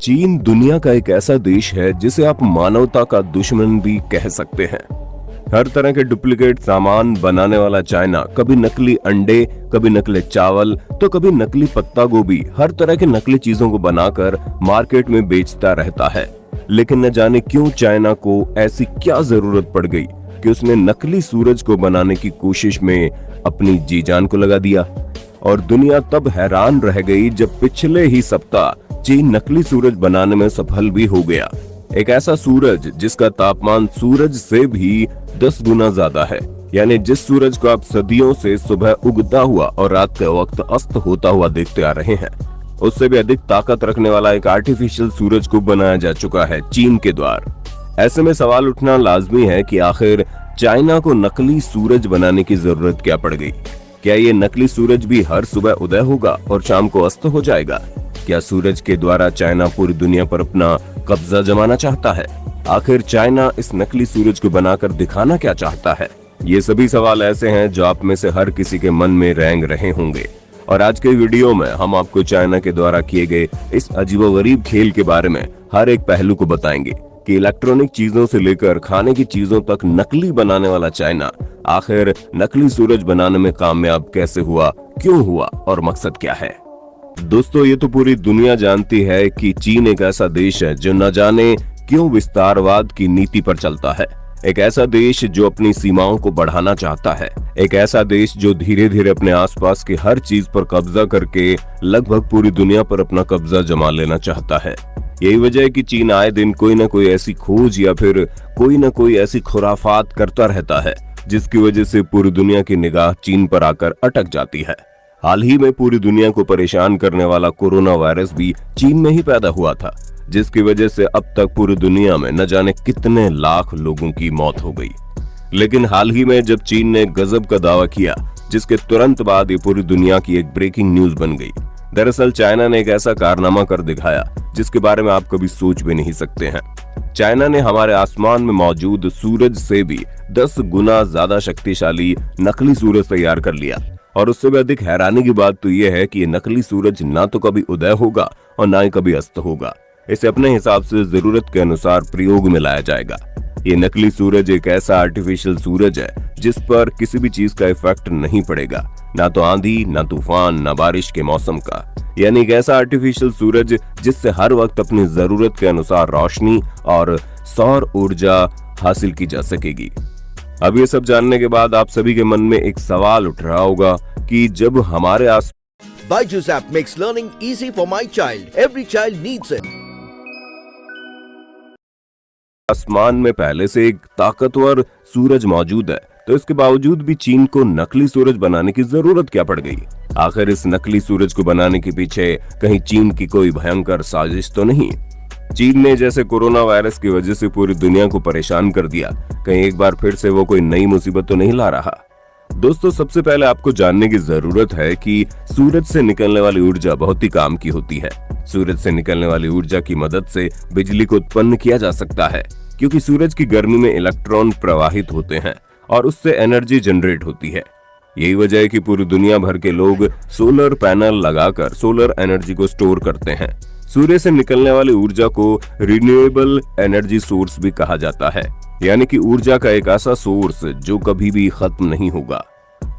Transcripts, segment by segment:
चीन दुनिया का एक ऐसा देश है जिसे आप मानवता का दुश्मन भी कह सकते हैं। हर तरह के डुप्लीकेट सामान बनाने वाला चाइना कभी नकली अंडे, कभी नकली चावल, तो कभी नकली पत्ता गोभी, हर तरह की नकली चीजों को बनाकर मार्केट में बेचता रहता है। लेकिन न जाने क्यों चाइना को ऐसी क्या जरूरत पड़ गई कि उसने नकली सूरज को बनाने की कोशिश में अपनी जी जान को लगा दिया। और दुनिया तब हैरान रह गई जब पिछले ही सप्ताह चीन नकली सूरज बनाने में सफल भी हो गया। एक ऐसा सूरज जिसका तापमान सूरज से भी 10 गुना ज्यादा है, यानी जिस सूरज को आप सदियों से सुबह उगता हुआ और रात के वक्त अस्त होता हुआ देखते आ रहे हैं, उससे भी अधिक ताकत रखने वाला एक आर्टिफिशियल सूरज को बनाया जा चुका है चीन के द्वार। ऐसे में सवाल उठना लाजमी है कि आखिर चाइना को नकली सूरज बनाने की जरूरत क्या पड़ गई? क्या ये नकली सूरज भी हर सुबह उदय होगा और शाम को अस्त हो जाएगा? क्या सूरज के द्वारा चाइना पूरी दुनिया पर अपना कब्जा जमाना चाहता है? आखिर चाइना इस नकली सूरज को बनाकर दिखाना क्या चाहता है? ये सभी सवाल ऐसे हैं जो आप में से हर किसी के मन में रेंग रहे होंगे। और आज के वीडियो में हम आपको चाइना के द्वारा किए गए इस अजीबोगरीब खेल के बारे में हर एक पहलू को बताएंगे कि इलेक्ट्रॉनिक चीजों से लेकर खाने की चीजों तक नकली बनाने वाला चाइना आखिर नकली सूरज बनाने में कामयाब कैसे हुआ, क्यों हुआ और मकसद क्या है। दोस्तों, ये तो पूरी दुनिया जानती है कि चीन एक ऐसा देश है जो न जाने क्यों विस्तारवाद की नीति पर चलता है। एक ऐसा देश जो अपनी सीमाओं को बढ़ाना चाहता है। एक ऐसा देश जो धीरे धीरे अपने आसपास की हर चीज पर कब्जा करके लगभग पूरी दुनिया पर अपना कब्जा जमा लेना चाहता है। यही वजह है कि चीन आए दिन कोई न कोई ऐसी खोज या फिर कोई न कोई ऐसी खुराफात करता रहता है जिसकी वजह से पूरी दुनिया की निगाह चीन पर आकर अटक जाती है। हाल ही में पूरी दुनिया को परेशान करने वाला कोरोना वायरस भी चीन में ही पैदा हुआ था, जिसकी वजह से अब तक पूरी दुनिया में न जाने कितने लाख लोगों की मौत हो गई। लेकिन हाल ही में जब चीन ने गजब का दावा किया, जिसके तुरंत बाद ये पूरी दुनिया की एक ब्रेकिंग न्यूज बन गई। दरअसल चाइना ने एक ऐसा कारनामा कर दिखाया जिसके बारे में आप कभी सोच भी नहीं सकते हैं। चाइना ने हमारे आसमान में मौजूद सूरज से भी 10 गुना ज्यादा शक्तिशाली नकली सूरज तैयार कर लिया। और उससे भी अधिक हैरानी की बात तो यह है कि ये नकली सूरज ना तो कभी उदय होगा और ना ही कभी अस्त होगा। इसे अपने हिसाब से जरूरत के अनुसार प्रयोग में लाया जाएगा। ये नकली सूरज एक ऐसा आर्टिफिशियल सूरज है जिस पर किसी भी चीज का इफेक्ट नहीं पड़ेगा, ना तो आंधी, ना तूफान, ना बारिश के मौसम का। यानी एक ऐसा आर्टिफिशियल सूरज जिससे हर वक्त अपनी जरूरत के अनुसार रोशनी और सौर ऊर्जा हासिल की जा सकेगी। अब ये सब जानने के बाद आप सभी के मन में एक सवाल उठ रहा होगा कि जब हमारे Byju's app makes learning easy for my child. Every child needs it. आसमान में पहले से एक ताकतवर सूरज मौजूद है, तो इसके बावजूद भी चीन को नकली सूरज बनाने की जरूरत क्या पड़ गई? आखिर इस नकली सूरज को बनाने के पीछे कहीं चीन की कोई भयंकर साजिश तो नहीं? चीन ने जैसे कोरोना वायरस की वजह से पूरी दुनिया को परेशान कर दिया, कहीं एक बार फिर से वो कोई नई मुसीबत तो नहीं ला रहा? दोस्तों, सबसे पहले आपको जानने की जरूरत है कि सूरज से निकलने वाली ऊर्जा बहुत ही काम की होती है। सूरज से निकलने वाली ऊर्जा की मदद से बिजली को उत्पन्न किया जा सकता है, क्योंकि सूरज की गर्मी में इलेक्ट्रॉन प्रवाहित होते हैं और उससे एनर्जी जनरेट होती है। यही वजह है कि पूरी दुनिया भर के लोग सोलर पैनल लगाकर सोलर एनर्जी को स्टोर करते हैं। सूर्य से निकलने वाली ऊर्जा को रिन्यूएबल एनर्जी सोर्स भी कहा जाता है, यानी कि ऊर्जा का एक ऐसा सोर्स जो कभी भी खत्म नहीं होगा।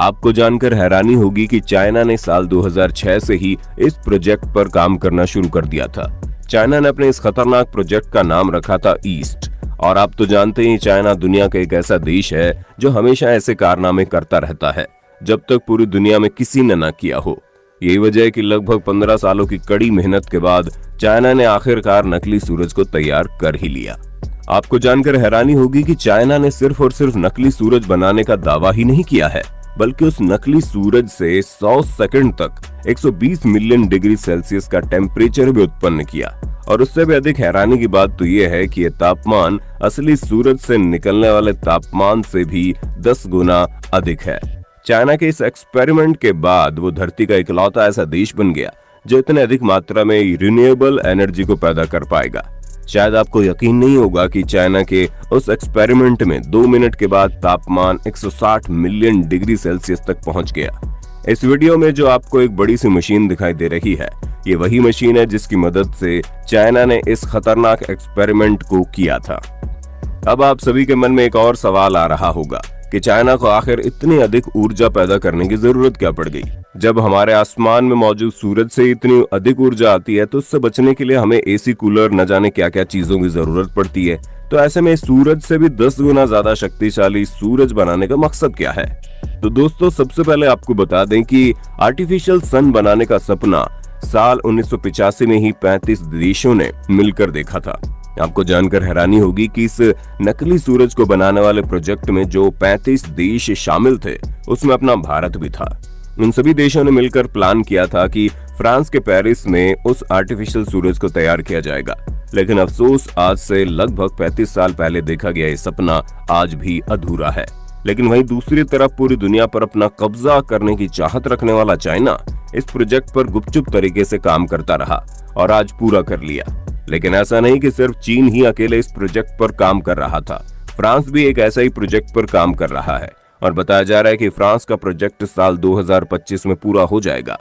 आपको जानकर हैरानी होगी कि चाइना ने साल 2006 से ही इस प्रोजेक्ट पर काम करना शुरू कर दिया था। चाइना ने अपने इस खतरनाक प्रोजेक्ट का नाम रखा था ईस्ट। और आप तो जानते ही चाइना दुनिया का एक ऐसा देश है जो हमेशा ऐसे कारनामे करता रहता है जब तक पूरी दुनिया में किसी ने ना किया हो। यही वजह है कि लगभग 15 सालों की कड़ी मेहनत के बाद चाइना ने आखिरकार नकली सूरज को तैयार कर ही लिया। आपको जानकर हैरानी होगी कि चाइना ने सिर्फ और सिर्फ नकली सूरज बनाने का दावा ही नहीं किया है, बल्कि उस नकली सूरज से 100 सेकंड तक 120 मिलियन डिग्री सेल्सियस का टेम्परेचर भी उत्पन्न किया। और उससे भी अधिक हैरानी की बात तो यह है कि यह तापमान असली सूरज से निकलने वाले तापमान से भी 10 गुना अधिक है। चाइना के इस एक्सपेरिमेंट के बाद वो धरती का इकलौता ऐसा देश बन गया जो इतने अधिक मात्रा में रिन्यूएबल एनर्जी को पैदा कर पाएगा। शायद आपको यकीन नहीं होगा कि चाइना के उस एक्सपेरिमेंट में 2 मिनट के बाद तापमान 160 मिलियन डिग्री सेल्सियस तक पहुंच गया। इस वीडियो में जो आपको एक बड़ी सी मशीन दिखाई दे रही है, ये वही मशीन है जिसकी मदद से चाइना ने इस खतरनाक एक्सपेरिमेंट को किया था। अब आप सभी के मन में एक और सवाल आ रहा होगा कि चाइना को आखिर इतनी अधिक ऊर्जा पैदा करने की जरूरत क्या पड़ गई। जब हमारे आसमान में मौजूद सूरज से इतनी अधिक ऊर्जा आती है तो उससे बचने के लिए हमें एसी, कूलर, न जाने क्या क्या चीजों की जरूरत पड़ती है। तो ऐसे में सूरज से भी 10 गुना ज्यादा शक्तिशाली सूरज बनाने का मकसद क्या है? तो दोस्तों, सबसे पहले आपको बता दें कि आर्टिफिशियल सन बनाने का सपना साल 1985 में ही 35 देशों ने मिलकर देखा था। आपको जानकर हैरानी होगी कि इस नकली सूरज को बनाने वाले प्रोजेक्ट में जो 35 देश शामिल थे, उसमें अपना भारत भी था। उन सभी देशों ने मिलकर प्लान किया था कि फ्रांस के पेरिस में उस आर्टिफिशियल सूरज को तैयार किया जाएगा। लेकिन अफसोस, आज से लगभग 35 साल पहले देखा गया ये सपना आज भी अधूरा है। लेकिन वहीं दूसरी तरफ पूरी दुनिया पर अपना कब्जा करने की चाहत रखने वाला चाइना इस प्रोजेक्ट पर गुपचुप तरीके से काम करता रहा और आज पूरा कर लिया। लेकिन ऐसा नहीं कि सिर्फ चीन ही अकेले इस प्रोजेक्ट पर काम कर रहा था। फ्रांस भी एक ऐसा ही प्रोजेक्ट पर काम कर रहा है और बताया जा रहा है कि फ्रांस का प्रोजेक्ट साल 2025 में पूरा हो जाएगा।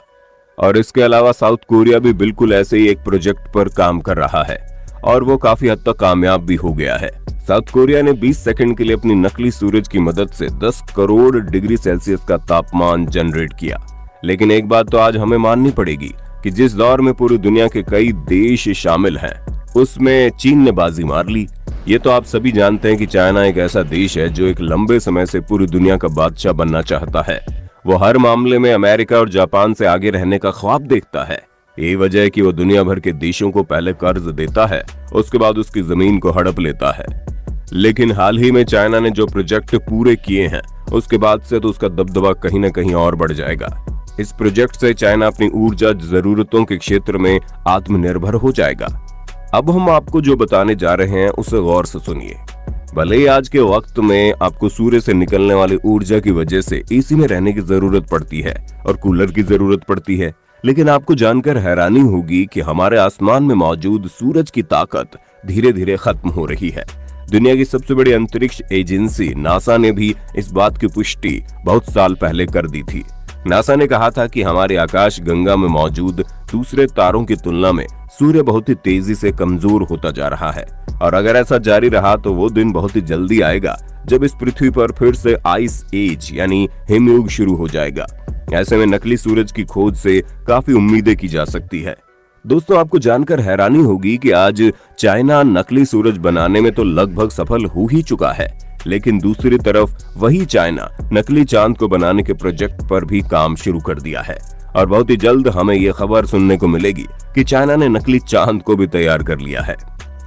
और इसके अलावा साउथ कोरिया भी बिल्कुल ऐसे ही एक प्रोजेक्ट पर काम कर रहा है और वो काफी हद तक कामयाब भी हो गया है। साउथ कोरिया ने 20 सेकंड के लिए अपनी नकली सूरज की मदद से 10 करोड़ डिग्री सेल्सियस का तापमान जनरेट किया। लेकिन एक बात तो आज हमें माननी पड़ेगी कि जिस दौर में पूरी दुनिया के कई देश शामिल हैं, उसमें चीन ने बाजी मार ली। ये तो आप सभी जानते हैं कि चाइना एक ऐसा देश है जो एक लंबे समय से पूरी दुनिया का बादशाह बनना चाहता है। वो हर मामले में अमेरिका और जापान से आगे रहने का ख्वाब देखता है। यही वजह है कि वो दुनिया भर के देशों को पहले कर्ज देता है, उसके बाद उसकी जमीन को हड़प लेता है। लेकिन हाल ही में चाइना ने जो प्रोजेक्ट पूरे किए हैं, उसके बाद से तो उसका दबदबा कहीं न कहीं और बढ़ जाएगा। इस प्रोजेक्ट से चाइना अपनी ऊर्जा जरूरतों के क्षेत्र में आत्मनिर्भर हो जाएगा। अब हम आपको जो बताने जा रहे हैं उसे गौर से सुनिए। भले ही आज के वक्त में आपको सूर्य से निकलने वाली ऊर्जा की वजह से एसी में रहने की जरूरत पड़ती है और कूलर की जरूरत पड़ती है, लेकिन आपको जानकर हैरानी होगी कि हमारे आसमान में मौजूद सूरज की ताकत धीरे धीरे खत्म हो रही है। दुनिया की सबसे बड़ी अंतरिक्ष एजेंसी नासा ने भी इस बात की पुष्टि बहुत साल पहले कर दी थी। नासा ने कहा था कि हमारी आकाश गंगा में मौजूद दूसरे तारों की तुलना में सूर्य बहुत ही तेजी से कमजोर होता जा रहा है और अगर ऐसा जारी रहा तो वो दिन बहुत ही जल्दी आएगा जब इस पृथ्वी पर फिर से आइस एज यानी हिमयुग शुरू हो जाएगा। ऐसे में नकली सूरज की खोज से काफी उम्मीदें की जा सकती है। दोस्तों, आपको जानकर हैरानी होगी कि आज चाइना नकली सूरज बनाने में तो लगभग सफल हो ही चुका है, लेकिन दूसरी तरफ वही चाइना नकली चांद को बनाने के प्रोजेक्ट पर भी काम शुरू कर दिया है और बहुत ही जल्द हमें यह खबर सुनने को मिलेगी कि चाइना ने नकली चांद को भी तैयार कर लिया है।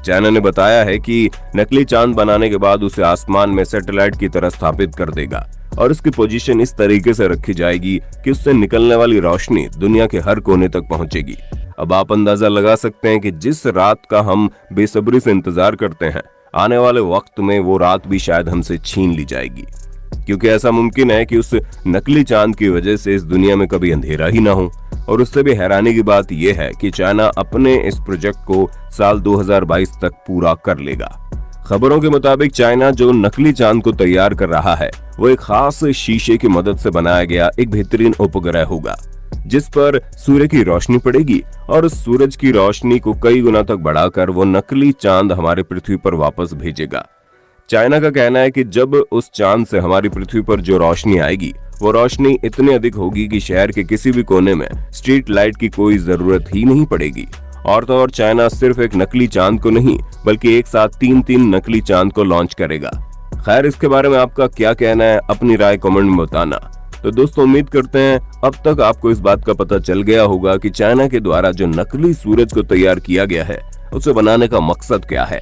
चाइना ने बताया है कि नकली चांद बनाने के बाद उसे आसमान में सैटेलाइट की तरह स्थापित कर देगा और उसकी पोजीशन इस तरीके से रखी जाएगी कि उससे निकलने वाली रोशनी दुनिया के हर कोने तक पहुंचेगी। अब आप अंदाजा लगा सकते हैं कि जिस रात का हम बेसब्री से इंतजार करते हैं, आने वाले वक्त में वो रात भी शायद हमसे छीन ली जाएगी, क्योंकि ऐसा मुमकिन है कि उस नकली चांद की वजह से इस दुनिया में कभी अंधेरा ही ना हो। और उससे भी हैरानी की बात यह है कि चाइना अपने इस प्रोजेक्ट को साल 2022 तक पूरा कर लेगा। खबरों के मुताबिक चाइना जो नकली चांद को तैयार कर रहा है, वो एक खास शीशे की मदद से बनाया गया एक बेहतरीन उपग्रह होगा, जिस पर सूर्य की रोशनी पड़ेगी और उस सूरज की रोशनी को कई गुना तक बढ़ाकर वो नकली चांद हमारे पृथ्वी पर वापस भेजेगा। चाइना का कहना है कि जब उस चांद से हमारी पृथ्वी पर जो रोशनी आएगी, वो रोशनी इतनी अधिक होगी कि शहर के किसी भी कोने में स्ट्रीट लाइट की कोई जरूरत ही नहीं पड़ेगी। और तो और चाइना सिर्फ एक नकली चांद को नहीं बल्कि एक साथ 3 नकली चांद को लॉन्च करेगा। खैर, इसके बारे में आपका क्या कहना है, अपनी राय कमेंट में बताना। तो दोस्तों, उम्मीद करते हैं अब तक आपको इस बात का पता चल गया होगा कि चाइना के द्वारा जो नकली सूरज को तैयार किया गया है, उसे बनाने का मकसद क्या है।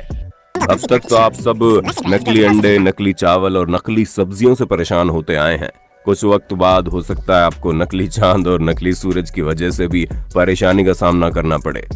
अब तक तो आप सब नकली अंडे, नकली चावल और नकली सब्जियों से परेशान होते आए हैं। कुछ वक्त बाद हो सकता है आपको नकली चांद और नकली सूरज की वजह से भी परेशानी का सामना करना पड़े।